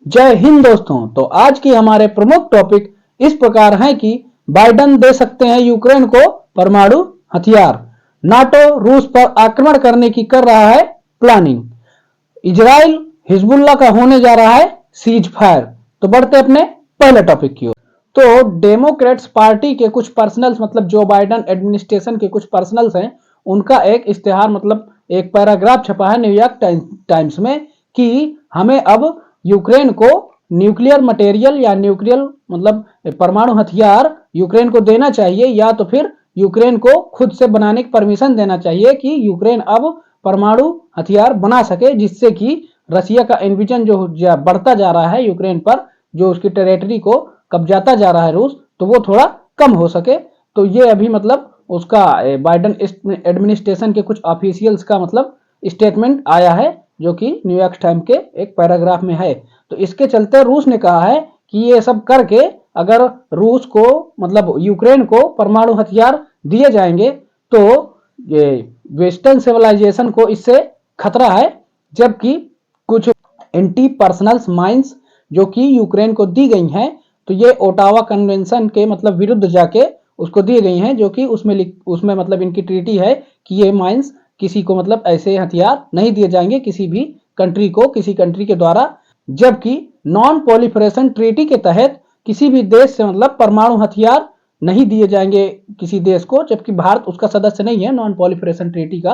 जय हिंद दोस्तों। तो आज की हमारे प्रमुख टॉपिक इस प्रकार हैं कि बाइडेन दे सकते हैं यूक्रेन को परमाणु हथियार, नाटो रूस पर आक्रमण करने की कर रहा है प्लानिंग, इजराइल हिजबुल्लाह का होने जा रहा है सीज फायर। तो बढ़ते अपने पहले टॉपिक की ओर। तो डेमोक्रेट्स पार्टी के कुछ पर्सनल्स मतलब जो बाइडेन एडमिनिस्ट्रेशन के कुछ पर्सनल्स हैं उनका एक इश्तेहार मतलब एक पैराग्राफ छपा है न्यूयॉर्क टाइम्स में कि हमें अब यूक्रेन को न्यूक्लियर मटेरियल या न्यूक्लियर मतलब परमाणु हथियार यूक्रेन को देना चाहिए या तो फिर यूक्रेन को खुद से बनाने की परमिशन देना चाहिए कि यूक्रेन अब परमाणु हथियार बना सके, जिससे कि रसिया का इन्विजन जो बढ़ता जा रहा है यूक्रेन पर, जो उसकी टेरिटरी को कब्जाता जा रहा है रूस, तो वो थोड़ा कम हो सके। तो ये अभी मतलब उसका बाइडेन एडमिनिस्ट्रेशन के कुछ ऑफिशियल्स का मतलब स्टेटमेंट आया है जो कि न्यूयॉर्क टाइम्स के एक पैराग्राफ में है। तो इसके चलते रूस ने कहा है कि ये सब करके अगर रूस को मतलब यूक्रेन को परमाणु हथियार दिए जाएंगे तो ये वेस्टर्न सिविलाइजेशन को इससे खतरा है, जबकि कुछ एंटी पर्सनल माइंस जो कि यूक्रेन को दी गई हैं तो ये ओटावा कन्वेंशन के मतलब विरुद्ध जाके उसको दी गई हैं, जो कि उसमें मतलब इनकी ट्रीटी है कि ये माइंस किसी को मतलब ऐसे हथियार नहीं दिए जाएंगे किसी भी कंट्री को, किसी कंट्री के द्वारा। जबकि नॉन पॉलिफरेशन ट्रीटी के तहत किसी भी देश से मतलब परमाणु हथियार नहीं दिए जाएंगे किसी देश को, जबकि भारत उसका सदस्य नहीं है नॉन पॉलिफरेशन ट्रीटी का।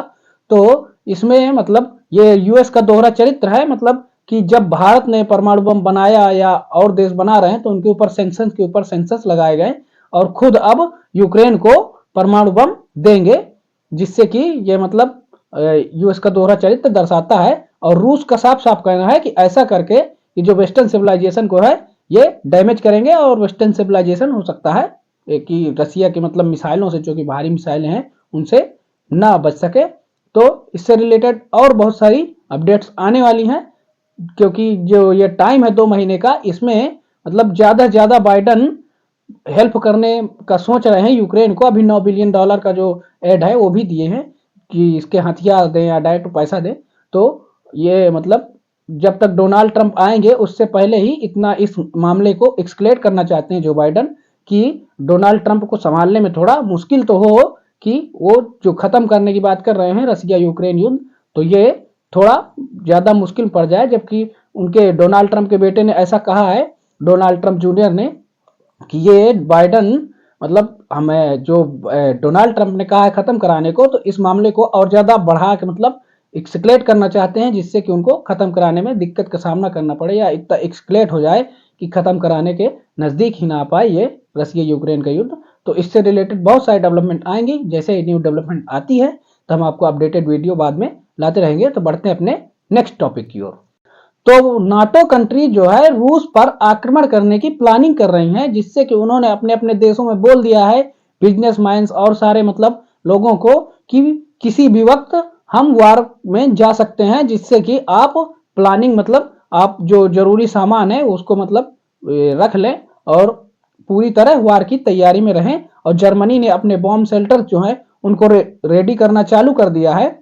तो इसमें मतलब ये यूएस का दोहरा चरित्र है, मतलब कि जब भारत ने परमाणु बम बनाया या और देश बना रहे हैं तो उनके ऊपर सैंक्शंस के ऊपर सैंक्शंस लगाए गए और खुद अब यूक्रेन को परमाणु बम देंगे, जिससे कि ये मतलब यूएस का दोहरा चरित्र दर्शाता है। और रूस का साफ साफ कहना है कि ऐसा करके ये जो वेस्टर्न सिविलाइजेशन को है ये डैमेज करेंगे और वेस्टर्न सिविलाइजेशन हो सकता है कि रसिया के मतलब मिसाइलों से, जो कि भारी मिसाइलें हैं, उनसे ना बच सके। तो इससे रिलेटेड और बहुत सारी अपडेट्स आने वाली हैं, क्योंकि जो ये टाइम है 2 महीने का, इसमें मतलब ज़्यादा से ज़्यादा बाइडन हेल्प करने का सोच रहे हैं यूक्रेन को। अभी $9 बिलियन का जो एड है वो भी दिए हैं कि इसके हथियार दें या डायरेक्ट पैसा दें। तो ये मतलब जब तक डोनाल्ड ट्रंप आएंगे उससे पहले ही इतना इस मामले को एक्सक्लेट करना चाहते हैं जो बाइडन, कि डोनाल्ड ट्रंप को संभालने में थोड़ा मुश्किल तो हो कि वो जो खत्म करने की बात कर रहे हैं रसिया यूक्रेन युद्ध, तो ये थोड़ा ज़्यादा मुश्किल पड़ जाए। जबकि उनके डोनाल्ड ट्रंप के बेटे ने ऐसा कहा है, डोनाल्ड ट्रंप जूनियर ने, कि ये बाइडन मतलब हमें जो डोनाल्ड ट्रंप ने कहा है खत्म कराने को, तो इस मामले को और ज़्यादा बढ़ा के मतलब एक्सक्लेट करना चाहते हैं, जिससे कि उनको खत्म कराने में दिक्कत का सामना करना पड़े या इतना एक्सक्लेट हो जाए कि खत्म कराने के नज़दीक ही ना आ पाए ये रसिया यूक्रेन का युद्ध। तो इससे रिलेटेड बहुत सारी डेवलपमेंट आएंगी। जैसे न्यू डेवलपमेंट आती है तो हम आपको अपडेटेड वीडियो बाद में लाते रहेंगे। तो बढ़ते हैं अपने नेक्स्ट टॉपिक की ओर। तो नाटो कंट्री जो है रूस पर आक्रमण करने की प्लानिंग कर रही हैं, जिससे कि उन्होंने अपने अपने देशों में बोल दिया है बिजनेस माइंस और सारे मतलब लोगों को कि किसी भी वक्त हम वार में जा सकते हैं, जिससे कि आप प्लानिंग मतलब आप जो जरूरी सामान है उसको मतलब रख लें और पूरी तरह वार की तैयारी में रहें। और जर्मनी ने अपने बॉम्ब शेल्टर जो है उनको रेडी करना चालू कर दिया है,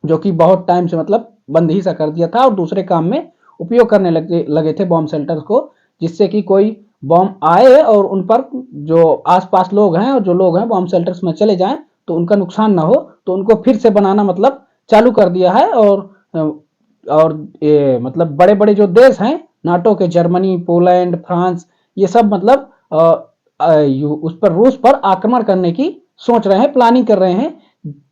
जो कि बहुत टाइम से मतलब बंद ही सा कर दिया था और दूसरे काम में उपयोग करने लगे थे बॉम्ब शेल्टर्स को, जिससे कि कोई बॉम्ब आए और उन पर जो आसपास लोग हैं और जो लोग हैं बॉम्ब शेल्टर्स में चले जाएं तो उनका नुकसान ना हो, तो उनको फिर से बनाना मतलब चालू कर दिया है। और ये मतलब बड़े बड़े जो देश हैं नाटो के, जर्मनी, पोलैंड, फ्रांस, ये सब मतलब उस पर रूस पर आक्रमण करने की सोच रहे हैं, प्लानिंग कर रहे हैं।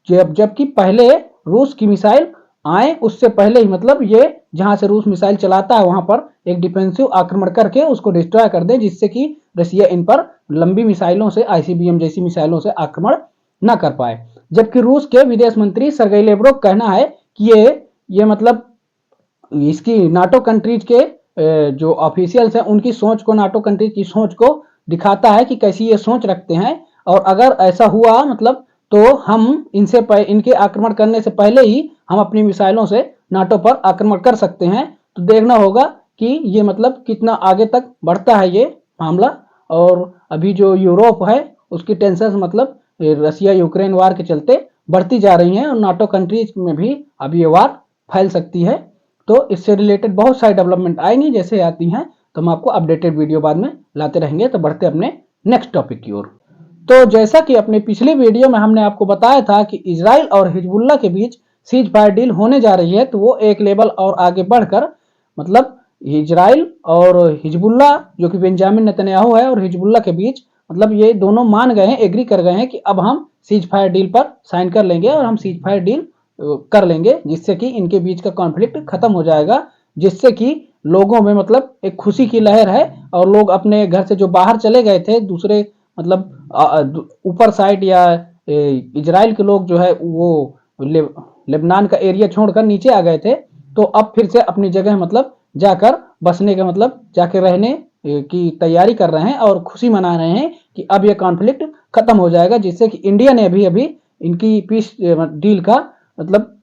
जबकि पहले रूस की मिसाइल आए उससे पहले ही मतलब ये जहां से रूस मिसाइल चलाता है वहां पर एक डिफेंसिव आक्रमण करके उसको डिस्ट्रॉय कर दे, जिससे कि रसिया इन पर लंबी मिसाइलों से, आईसीबीएम जैसी मिसाइलों से आक्रमण न कर पाए। जबकि रूस के विदेश मंत्री सर्गेई लेवरोव का कहना है कि ये मतलब इसकी नाटो कंट्रीज के जो ऑफिशियल्स हैं उनकी सोच को, नाटो कंट्रीज की सोच को दिखाता है कि कैसी ये सोच रखते हैं। और अगर ऐसा हुआ मतलब तो हम इनके आक्रमण करने से पहले ही हम अपनी मिसाइलों से नाटो पर आक्रमण कर सकते हैं। तो देखना होगा कि ये मतलब कितना आगे तक बढ़ता है ये मामला। और अभी जो यूरोप है उसकी टेंशन मतलब रसिया यूक्रेन वार के चलते बढ़ती जा रही हैं और नाटो कंट्रीज में भी अभी ये वार फैल सकती है। तो इससे रिलेटेड बहुत सारी डेवलपमेंट आएंगी, जैसे आती हैं तो हम आपको अपडेटेड वीडियो बाद में लाते रहेंगे। तो बढ़ते अपने नेक्स्ट टॉपिक की ओर। तो जैसा कि अपने पिछले वीडियो में हमने आपको बताया था कि इजराइल और हिजबुल्लाह के बीच सीज फायर डील होने जा रही है, तो वो एक लेवल और आगे बढ़कर मतलब इजराइल और हिजबुल्लाह जो कि बेंजामिन नेतन्याहू है और हिजबुल्लाह के बीच मतलब ये दोनों मान गए हैं, एग्री कर गए हैं कि अब हम सीज फायर डील पर साइन कर लेंगे और हम सीज फायर डील कर लेंगे, जिससे कि इनके बीच का कॉन्फ्लिक्ट खत्म हो जाएगा, जिससे कि लोगों में मतलब एक खुशी की लहर है और लोग अपने घर से जो बाहर चले गए थे दूसरे मतलब ऊपर साइड या इजराइल के लोग जो है वो लेबनान का एरिया छोड़कर नीचे आ गए थे, तो अब फिर से अपनी जगह मतलब जाकर बसने का मतलब जाकर रहने की तैयारी कर रहे हैं और खुशी मना रहे हैं कि अब यह कॉन्फ्लिक्ट खत्म हो जाएगा, जिससे कि इंडिया ने अभी इनकी पीस डील का मतलब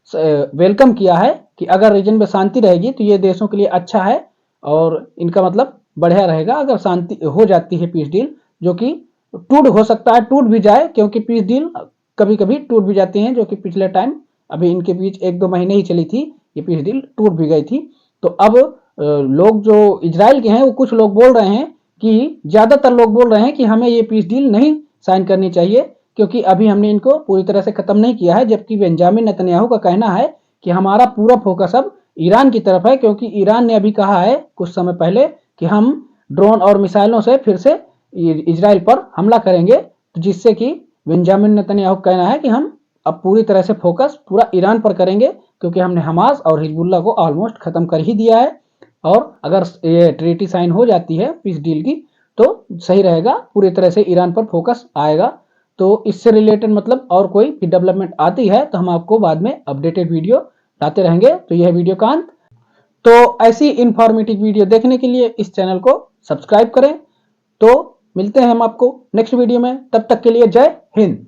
वेलकम किया है कि अगर रीजन में शांति रहेगी तो ये देशों के लिए अच्छा है और इनका मतलब बढ़िया रहेगा अगर शांति हो जाती है पीस डील, जो कि टूट हो सकता है, टूट भी जाए, क्योंकि पीस डील कभी कभी टूट भी जाती हैं, जो कि पिछले टाइम अभी इनके बीच 1-2 महीने ही चली थी, ये पीस डील टूट भी गई थी। तो अब लोग जो इजराइल के हैं वो कुछ लोग बोल रहे हैं कि ज्यादातर लोग बोल रहे हैं कि हमें ये पीस डील नहीं साइन करनी चाहिए, क्योंकि अभी हमने इनको पूरी तरह से खत्म नहीं किया है, जबकि बेंजामिन नेतन्याहू का कहना है कि हमारा पूरा फोकस अब ईरान की तरफ है, क्योंकि ईरान ने अभी कहा है कुछ समय पहले कि हम ड्रोन और मिसाइलों से फिर से इजराइल पर हमला करेंगे, तो जिससे कि बेंजामिन नेतन्याहू का कहना है कि हम अब पूरी तरह से फोकस पूरा ईरान पर करेंगे, क्योंकि हमने हमास और हिजबुल्लाह को ऑलमोस्ट खत्म कर ही दिया है और अगर ये ट्रीटी साइन हो जाती है पीस डील की तो सही रहेगा, पूरी तरह से ईरान पर फोकस आएगा। तो इससे रिलेटेड मतलब और कोई भी डेवलपमेंट आती है तो हम आपको बाद में अपडेटेड वीडियो लाते रहेंगे। तो यह वीडियो का अंत। तो ऐसी इंफॉर्मेटिव वीडियो देखने के लिए इस चैनल को सब्सक्राइब करें। तो मिलते हैं हम आपको नेक्स्ट वीडियो में, तब तक के लिए जय हिंद।